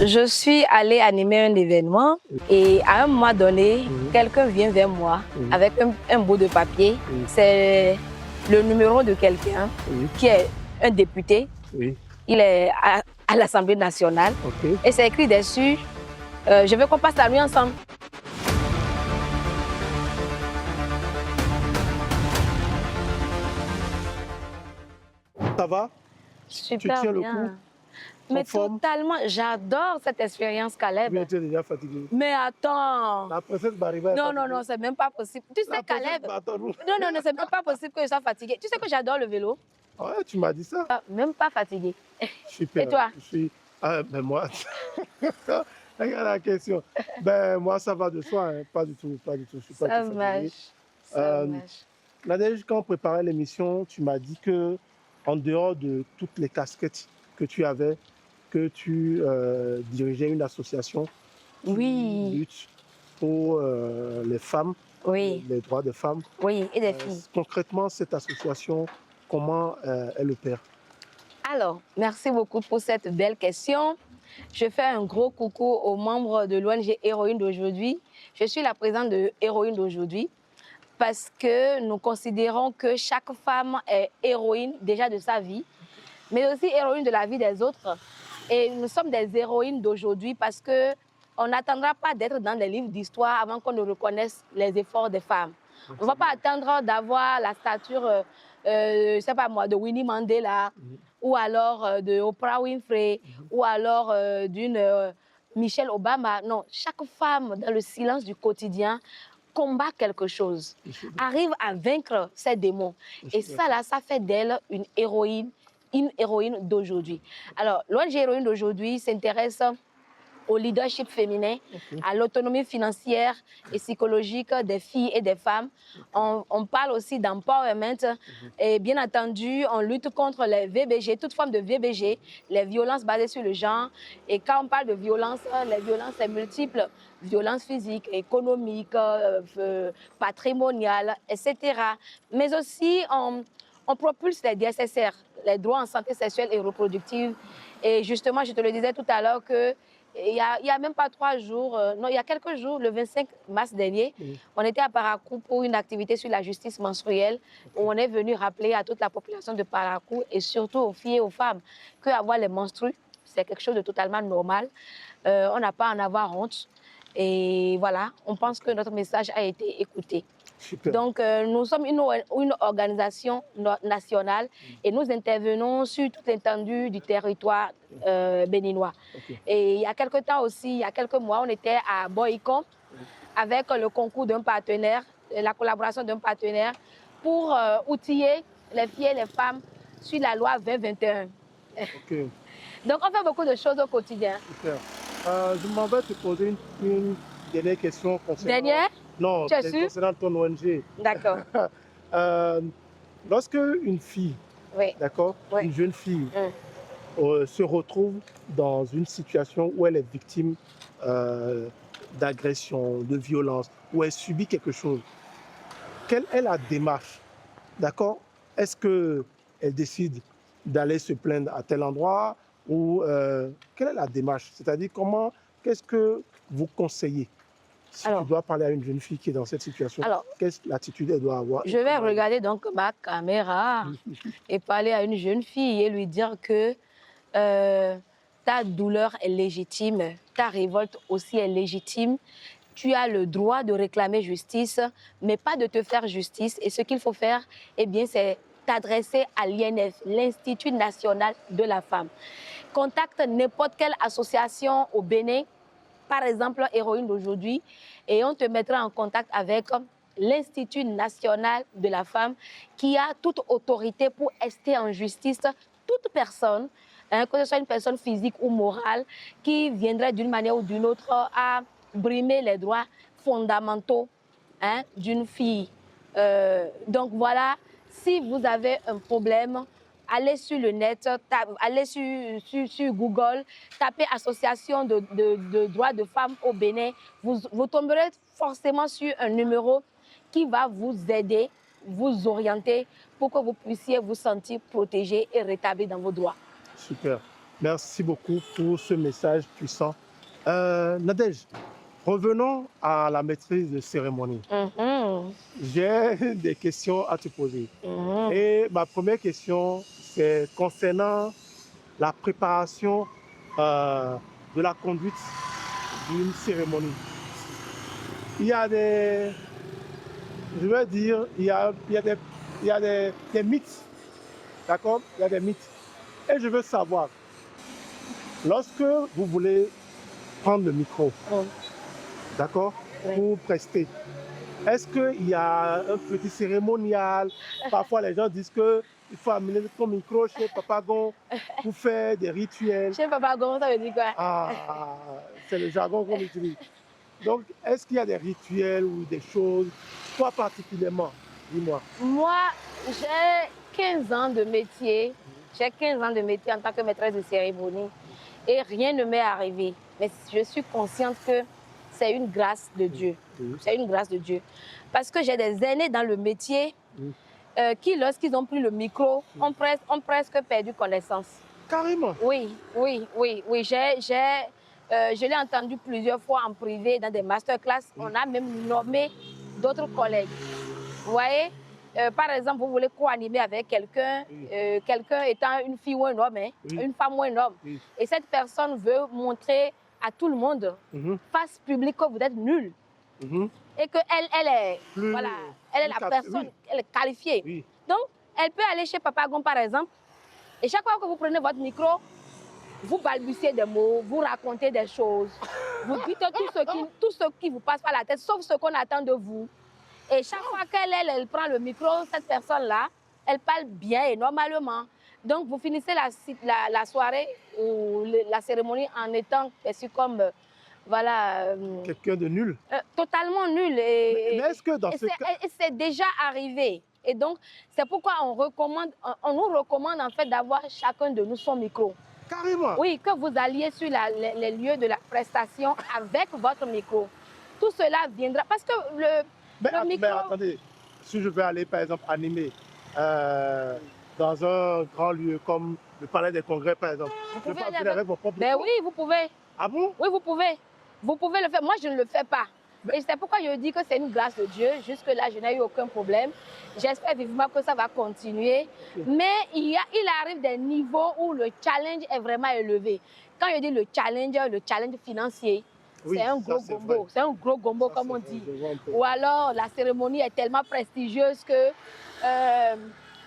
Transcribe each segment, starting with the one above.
Je suis allée animer un événement et à un moment donné, quelqu'un vient vers moi avec un bout de papier. C'est le numéro de quelqu'un qui est un député. Il est à l'Assemblée nationale. Et c'est écrit dessus, je veux qu'on passe la nuit ensemble. Ça va? Super tu tiens bien. le coup? Mais totalement, j'adore cette expérience, Caleb. Mais tu es déjà fatigué. Mais attends. La princesse Bariba est Non, fatiguée. non, non, c'est même pas possible. Tu sais, Caleb. Non, non, non, c'est même pas possible que je sois fatiguée. Tu sais que j'adore le vélo. Ouais, tu m'as dit ça. Même pas fatiguée. Super. Et toi? Je suis... Ah, ben moi... Regarde la question. Ben moi, ça va de soi. Hein. Pas du tout, pas du tout. Je suis pas Ça du tout marche. fatigué. Ça marche. Nadège, quand on préparait l'émission, tu m'as dit que, en dehors de toutes les casquettes que tu avais, que tu dirigeais une association qui lutte pour les femmes, les droits des femmes. Oui, et des filles. Concrètement, cette association, comment elle opère? Alors, merci beaucoup pour cette belle question. Je fais un gros coucou aux membres de l'ONG Héroïne d'aujourd'hui. Je suis la présidente de Héroïne d'aujourd'hui parce que nous considérons que chaque femme est héroïne déjà de sa vie, mais aussi héroïne de la vie des autres. Et nous sommes des héroïnes d'aujourd'hui parce qu'on n'attendra pas d'être dans les livres d'histoire avant qu'on ne reconnaisse les efforts des femmes. On ne va pas attendre d'avoir la stature, je sais pas moi, de Winnie Mandela, ou alors de Oprah Winfrey, ou alors d'une Michelle Obama. Non, chaque femme, dans le silence du quotidien, combat quelque chose, arrive à vaincre ses démons. Et ça, là, ça fait d'elle une héroïne d'aujourd'hui. Alors, l'ONG Héroïne d'aujourd'hui s'intéresse au leadership féminin, à l'autonomie financière et psychologique des filles et des femmes. On parle aussi d'empowerment et bien entendu, on lutte contre les VBG, toute forme de VBG, les violences basées sur le genre. Et quand on parle de violence, les violences sont multiples, violences physiques, économiques, patrimoniales, etc. Mais aussi, on propulse les DSSR, les droits en santé sexuelle et reproductive. Et justement, je te le disais tout à l'heure que il y a même pas 3 jours, non, il y a quelques jours, le 25 mars dernier, on était à Parakou pour une activité sur la justice menstruelle où on est venu rappeler à toute la population de Parakou et surtout aux filles et aux femmes qu'avoir les menstrues, c'est quelque chose de totalement normal. On n'a pas à en avoir honte. Et voilà, on pense que notre message a été écouté. Super. Donc, nous sommes une organisation nationale et nous intervenons sur toute l'étendue du territoire béninois. Et il y a quelques temps aussi, il y a quelques mois, on était à Boycon avec le concours d'un partenaire, la collaboration d'un partenaire pour outiller les filles et les femmes sur la loi 2021. Donc, on fait beaucoup de choses au quotidien. Super. Je m'en vais te poser une dernière question concernant... Dernière? Non, tu es sûr? concernant ton ONG. D'accord. Lorsque une fille, d'accord, une jeune fille se retrouve dans une situation où elle est victime d'agression, de violence, où elle subit quelque chose, quelle est la démarche? D'accord? Est-ce qu'elle décide d'aller se plaindre à tel endroit ou quelle est la démarche? C'est-à-dire qu'est-ce que vous conseillez? Si tu dois parler à une jeune fille qui est dans cette situation, quelle attitude elle doit avoir? Je vais regarder donc ma caméra et parler à une jeune fille et lui dire que ta douleur est légitime, ta révolte aussi est légitime. Tu as le droit de réclamer justice, mais pas de te faire justice. Et ce qu'il faut faire, eh bien, c'est t'adresser à l'INF, l'Institut national de la femme. Contacte n'importe quelle association au Bénin, par exemple Héroïne d'aujourd'hui, et on te mettra en contact avec l'Institut national de la femme qui a toute autorité pour ester en justice toute personne, que ce soit une personne physique ou morale, qui viendrait d'une manière ou d'une autre à brimer les droits fondamentaux d'une fille. Donc voilà, si vous avez un problème, allez sur le net, allez sur Google, tapez Association de droits de femmes au Bénin. Vous tomberez forcément sur un numéro qui va vous aider, vous orienter pour que vous puissiez vous sentir protégé et rétabli dans vos droits. Super. Merci beaucoup pour ce message puissant. Nadège, revenons à la maîtrise de cérémonie. Mhm, J'ai des questions à te poser. mhm. Et ma première question, c'est concernant la préparation euh, de la conduite d'une cérémonie. Il y a des, je vais dire, il y a des mythes, d'accord? Il y a des mythes. Et je veux savoir, lorsque vous voulez prendre le micro, Mm, d'accord, oui. pour prester, est-ce qu'il y a un petit cérémonial? Parfois, les gens disent qu'il faut amener ton micro chez Papa Gon pour faire des rituels. Je sais pas comment ça veut dire quoi. Ah, c'est le jargon qu'on utilise. Donc, est-ce qu'il y a des rituels ou des choses, toi particulièrement, dis-moi. Moi, j'ai 15 ans de métier. J'ai 15 ans de métier en tant que maîtresse de cérémonie et rien ne m'est arrivé. Mais je suis consciente que c'est une grâce de Dieu. Oui, C'est une grâce de Dieu. Parce que j'ai des aînés dans le métier oui. qui, lorsqu'ils ont pris le micro, ont presque perdu connaissance. Carrément. Oui, oui, oui, oui. Je l'ai entendu plusieurs fois en privé dans des masterclass. Oui. On a même nommé d'autres collègues. Vous voyez, par exemple, vous voulez co-animer avec quelqu'un, Oui. Quelqu'un étant une fille ou un homme, hein, Oui. une femme ou un homme. Oui. Et cette personne veut montrer à tout le monde, Mhm, face publique, que vous êtes nul. mhm. Et qu'elle est, Plus- voilà, elle est plus la cap- personne, oui. elle est qualifiée. Oui. Donc, elle peut aller chez Papa Gon, par exemple, et chaque fois que vous prenez votre micro, vous balbutiez des mots, vous racontez des choses, vous dites tout ce qui vous passe par la tête, sauf ce qu'on attend de vous. Et chaque fois qu'elle prend le micro, cette personne-là, elle parle bien et normalement. Donc, vous finissez la soirée ou la cérémonie en étant perçu comme, voilà, Quelqu'un de nul. totalement nul. Mais est-ce que dans ce cas... Et c'est déjà arrivé. Et donc, c'est pourquoi on nous recommande en fait d'avoir chacun de nous son micro. Carrément. Oui, que vous alliez sur les lieux de la prestation avec votre micro. Tout cela viendra. Parce que le micro... Mais attendez, si je vais aller par exemple animer dans un grand lieu comme le Palais des Congrès par exemple, Vous je peux pouvez aller venir avec mon propre Ben micro? oui, vous pouvez. Ah bon? Oui, vous pouvez. Vous pouvez le faire. Moi, je ne le fais pas. Et c'est pourquoi je dis que c'est une grâce de Dieu. Jusque-là, je n'ai eu aucun problème. J'espère vivement que ça va continuer. Ok. Mais il arrive des niveaux où le challenge est vraiment élevé. Quand je dis le challenge financier, Oui, c'est un ça, gros c'est gombo. vrai. C'est un gros gombo, Ça, comme c'est on vrai, dit. je vois un peu. Ou alors, la cérémonie est tellement prestigieuse que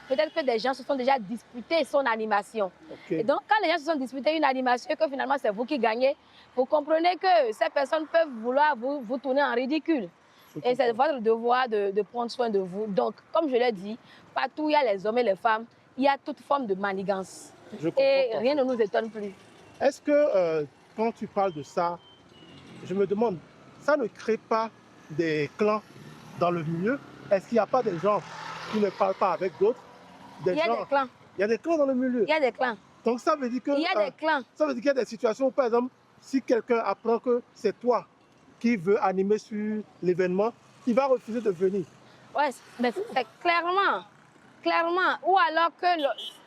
peut-être que des gens se sont déjà disputés son animation. Ok. Et donc, quand les gens se sont disputés une animation et que finalement c'est vous qui gagnez, vous comprenez que ces personnes peuvent vouloir vous tourner en ridicule. Je Et c'est comprends. votre devoir de prendre soin de vous. Donc, comme je l'ai dit, partout où il y a les hommes et les femmes, il y a toute forme de manigance. Je comprends Et rien ne parfaitement. nous étonne plus. Est-ce que quand tu parles de ça, je me demande, ça ne crée pas des clans dans le milieu? Est-ce qu'il n'y a pas des gens qui ne parlent pas avec d'autres? Il y a des clans. Il y a des clans dans le milieu. Il y a des clans. Donc ça veut dire que Il y a des clans. ça veut dire qu'il y a des situations où, par exemple, si quelqu'un apprend que c'est toi qui veux animer sur l'événement, il va refuser de venir. Ouais, mais c'est clairement. Ou alors que...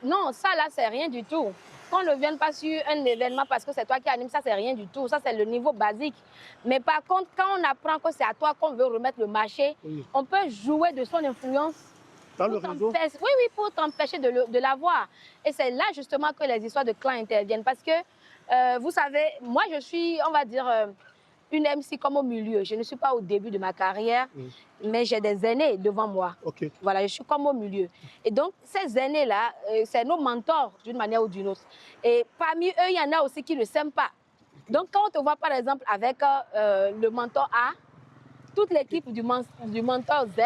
Non, ça là, c'est rien du tout. Qu'on ne vienne pas sur un événement parce que c'est toi qui anime, ça, c'est rien du tout. Ça, c'est le niveau basique. Mais par contre, quand on apprend que c'est à toi qu'on veut remettre le marché, Oui. on peut jouer de son influence Dans le réseau. oui, oui, pour t'empêcher de l'avoir. Et c'est là justement que les histoires de clans interviennent. Parce que, vous savez, moi, je suis, on va dire, une MC comme au milieu. Je ne suis pas au début de ma carrière, mais j'ai des aînés devant moi. Ok. Voilà, je suis comme au milieu. Et donc, ces aînés-là, c'est nos mentors d'une manière ou d'une autre. Et parmi eux, il y en a aussi qui ne s'aiment pas. Donc, quand on te voit, par exemple, avec le mentor A, toute l'équipe du mentor Z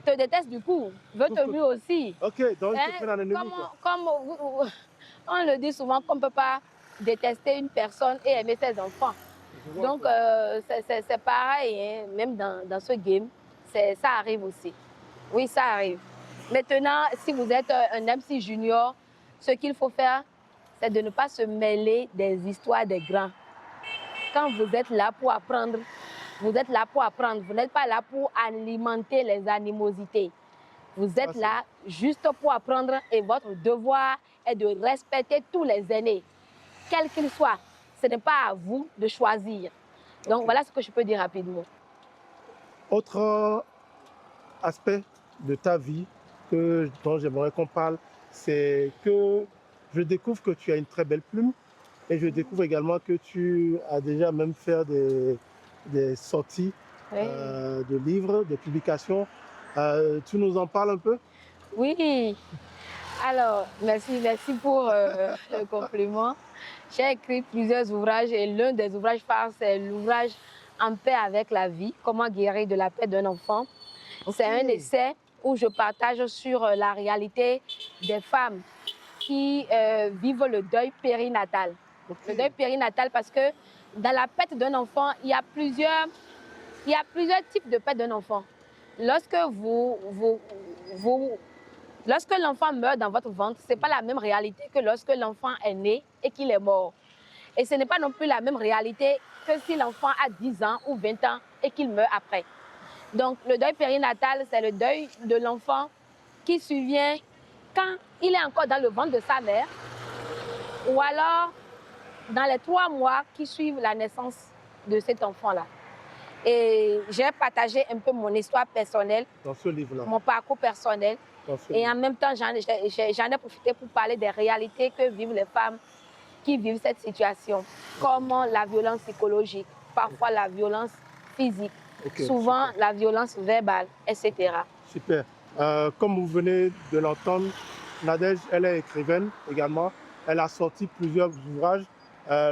te déteste du coup, veut te lui aussi. Ok, donc Hein, tu prends un ennemi, quoi. comme on le dit souvent qu'on ne peut pas détester une personne et aimer ses enfants. Je vois Donc, un c'est pareil, hein, même dans ce game, ça arrive aussi. Oui, ça arrive. Maintenant, si vous êtes un MC junior, ce qu'il faut faire, c'est de ne pas se mêler des histoires des grands. Quand vous êtes là pour apprendre, vous êtes là pour apprendre. Vous n'êtes pas là pour alimenter les animosités. Vous êtes c'est là juste pour apprendre et votre devoir est de respecter tous les aînés. quel qu'il soit. Ce n'est pas à vous de choisir. Donc, voilà ce que je peux dire rapidement. Autre aspect de ta vie dont j'aimerais qu'on parle, c'est que je découvre que tu as une très belle plume et je découvre également que tu as déjà même fait des sorties Oui. de livres, de publications. Tu nous en parles un peu? Oui. Alors, merci pour le compliment. J'ai écrit plusieurs ouvrages et l'un des ouvrages phares, c'est l'ouvrage En paix avec la vie, comment guérir de la paix d'un enfant. C'est un essai où je partage sur la réalité des femmes qui vivent le deuil périnatal. Le deuil périnatal parce que dans la perte d'un enfant, il y a plusieurs types de perte d'un enfant. Lorsque lorsque l'enfant meurt dans votre ventre, ce n'est pas la même réalité que lorsque l'enfant est né et qu'il est mort. Et ce n'est pas non plus la même réalité que si l'enfant a 10 ans ou 20 ans et qu'il meurt après. Donc, le deuil périnatal, c'est le deuil de l'enfant qui survient quand il est encore dans le ventre de sa mère ou alors dans les 3 mois qui suivent la naissance de cet enfant-là. Et j'ai partagé un peu mon histoire personnelle, Dans ce livre-là. mon parcours personnel. Et en même temps, j'en ai profité pour parler des réalités que vivent les femmes qui vivent cette situation, comme la violence psychologique, parfois la violence physique, souvent super. La violence verbale, etc. Super. Comme vous venez de l'entendre, Nadège, elle est écrivaine également. Elle a sorti plusieurs ouvrages.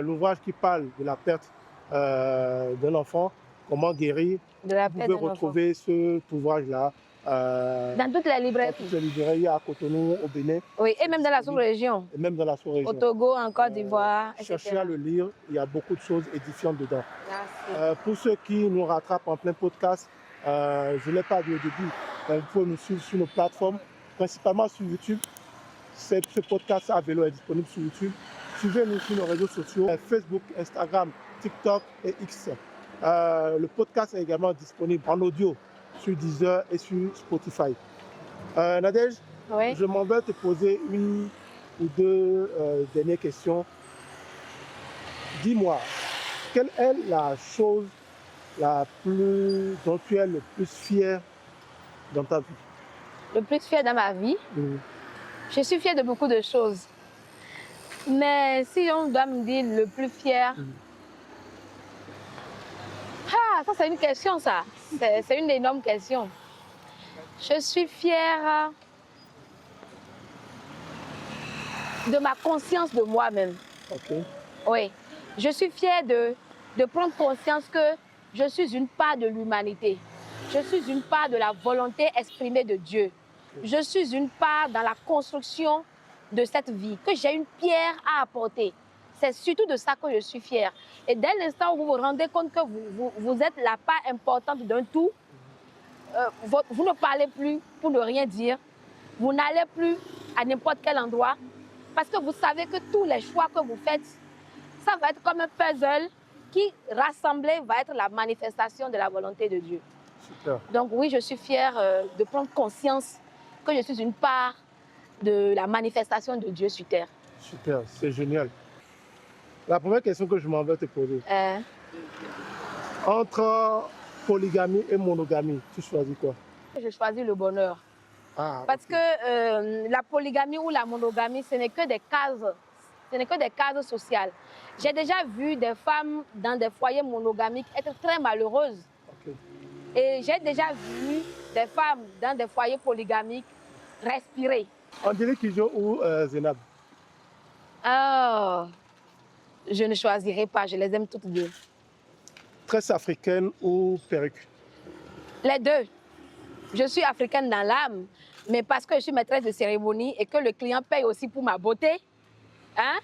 L'ouvrage qui parle de la perte d'un enfant, comment guérir. De la vous pouvez retrouver cet ouvrage-là dans toutes les librairies. Dans toutes les librairies à Cotonou, au Bénin. Oui, et même dans la sous-région. Et même dans la sous-région. Au Togo, en Côte d'Ivoire, etc. Cherchez à le lire, il y a beaucoup de choses édifiantes dedans. Merci. Pour ceux qui nous rattrapent en plein podcast, je ne l'ai pas dit au début, vous pouvez nous suivre sur nos plateformes, principalement sur YouTube. Ce podcast à vélo est disponible sur YouTube. Suivez-nous sur nos réseaux sociaux, Facebook, Instagram, TikTok et X. Le podcast est également disponible en audio sur Deezer et sur Spotify. Nadège, oui. Je m'en vais te poser une ou deux dernières questions. Dis-moi, quelle est la chose dont tu es le plus fier dans ta vie? Le plus fier dans ma vie? Je suis fière de beaucoup de choses. Mais si on doit me dire le plus fier... Ah, ça c'est une question ça. C'est une énorme question. Je suis fière de ma conscience de moi-même. Oui. Je suis fière de prendre conscience que je suis une part de l'humanité. Je suis une part de la volonté exprimée de Dieu. Je suis une part dans la construction de cette vie, que j'ai une pierre à apporter. C'est surtout de ça que je suis fière. Et dès l'instant où vous vous rendez compte que vous êtes la part importante d'un tout, vous ne parlez plus pour ne rien dire. Vous n'allez plus à n'importe quel endroit parce que vous savez que tous les choix que vous faites, ça va être comme un puzzle qui, rassemblé, va être la manifestation de la volonté de Dieu. Super. Donc oui, je suis fière de prendre conscience que je suis une part de la manifestation de Dieu sur terre. Super, c'est génial. La première question que je m'en vais te poser. Entre polygamie et monogamie, tu choisis quoi? Je choisis le bonheur. Parce que la polygamie ou la monogamie, ce n'est que des cases. Ce n'est que des cases sociales. J'ai déjà vu des femmes dans des foyers monogamiques être très malheureuses. Et j'ai déjà vu des femmes dans des foyers polygamiques respirer. Angélique Kidjo ou Zainab? Oh, je ne choisirai pas, je les aime toutes deux. Tresse africaine ou perruque? Les deux. Je suis africaine dans l'âme, mais parce que je suis maîtresse de cérémonie et que le client paye aussi pour ma beauté, hein?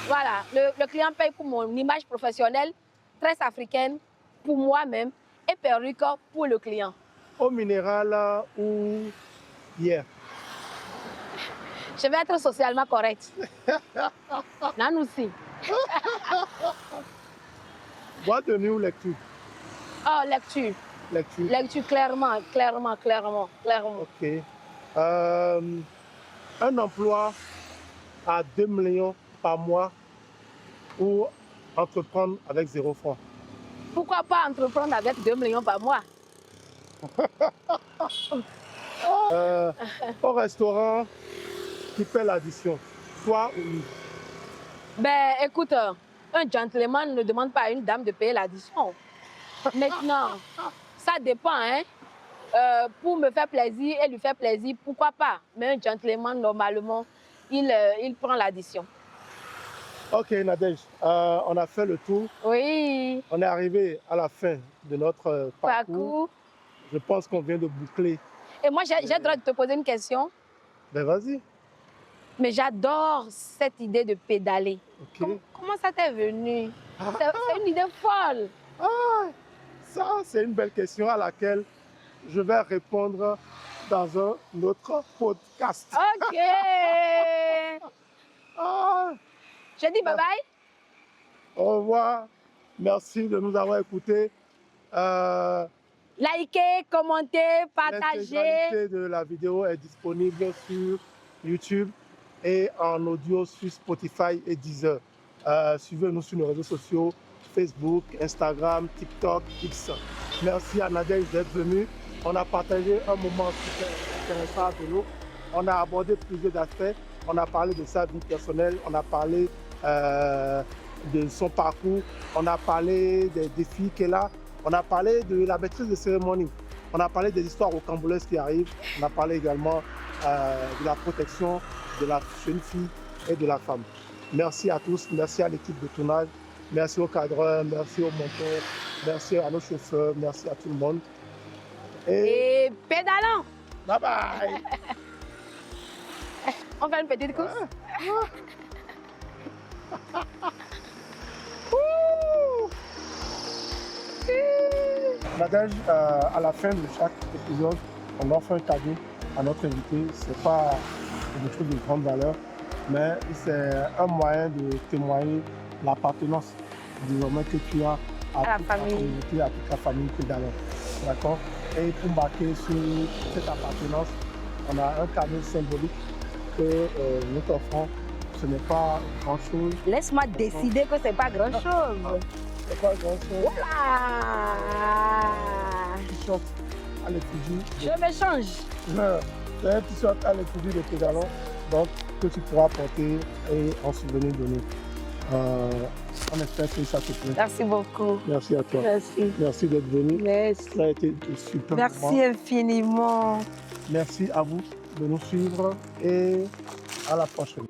Voilà, le client paye pour mon image professionnelle, tresse africaine pour moi-même et perruque pour le client. Eau minérale ou bière? Je vais être socialement correcte. Non, aussi. Boîte de nuit ou lecture? Oh, lecture. Lecture. Lecture, clairement. Ok. Un emploi à 2 millions par mois ou entreprendre avec 0 francs? Pourquoi pas entreprendre avec 2 millions par mois? Au restaurant, qui paie l'addition, toi ou lui? Ben, écoute, un gentleman ne demande pas à une dame de payer l'addition. Maintenant, ça dépend, hein. Pour me faire plaisir et lui faire plaisir, pourquoi pas? Mais un gentleman, normalement, il prend l'addition. Ok, Nadège, on a fait le tour. Oui, On est arrivé à la fin de notre parcours. parcours. Je pense qu'on vient de boucler. Et moi, j'ai le droit de te poser une question. Ben vas-y. Mais j'adore cette idée de pédaler. Ok. Comment ça t'est venu? C'est une idée folle. Ah, ça, c'est une belle question à laquelle je vais répondre dans un autre podcast. OK. Ah, Je dis bye bye. au revoir. Merci de nous avoir écoutés. Likez, commentez, partagez. L'intégralité de la vidéo est disponible sur YouTube et en audio sur Spotify et Deezer. Suivez-nous sur nos réseaux sociaux, Facebook, Instagram, TikTok, X. Merci à Nadège d'être venue. On a partagé un moment super intéressant avec nous. On a abordé plusieurs aspects. On a parlé de sa vie personnelle, on a parlé de son parcours, on a parlé des défis qu'elle a, on a parlé de la maîtrise de cérémonie, on a parlé des histoires rocambolesques qui arrivent, on a parlé également de la protection de la jeune fille et de la femme. Merci à tous, merci à l'équipe de tournage, merci aux cadreurs, merci aux monteurs, merci à nos chauffeurs, merci à tout le monde. Et pédalons. Bye bye. On fait une petite course. Nadège, à la fin de chaque épisode, on offre un cadeau à notre invité. Ce n'est pas quelque chose de grande valeur, mais c'est un moyen de témoigner l'appartenance désormais que tu as à toute la communauté, à toute la famille pédalante. D'accord? Et pour marquer sur cette appartenance, on a un cadeau symbolique que nous t'offrons. Ce n'est pas grand-chose. Laisse-moi décider que c'est pas grand-chose. C'est pas grand-chose. Oula! T-shirt à l'effigie. Je me change. C'est un t-shirt à l'effigie de pédalons, donc que tu pourras porter et en souvenir de nous. On espère que ça te plaît. Merci beaucoup. Merci à toi. Merci. Merci d'être venu. Merci. Ça a été un super Merci moment. infiniment. Merci à vous de nous suivre et à la prochaine.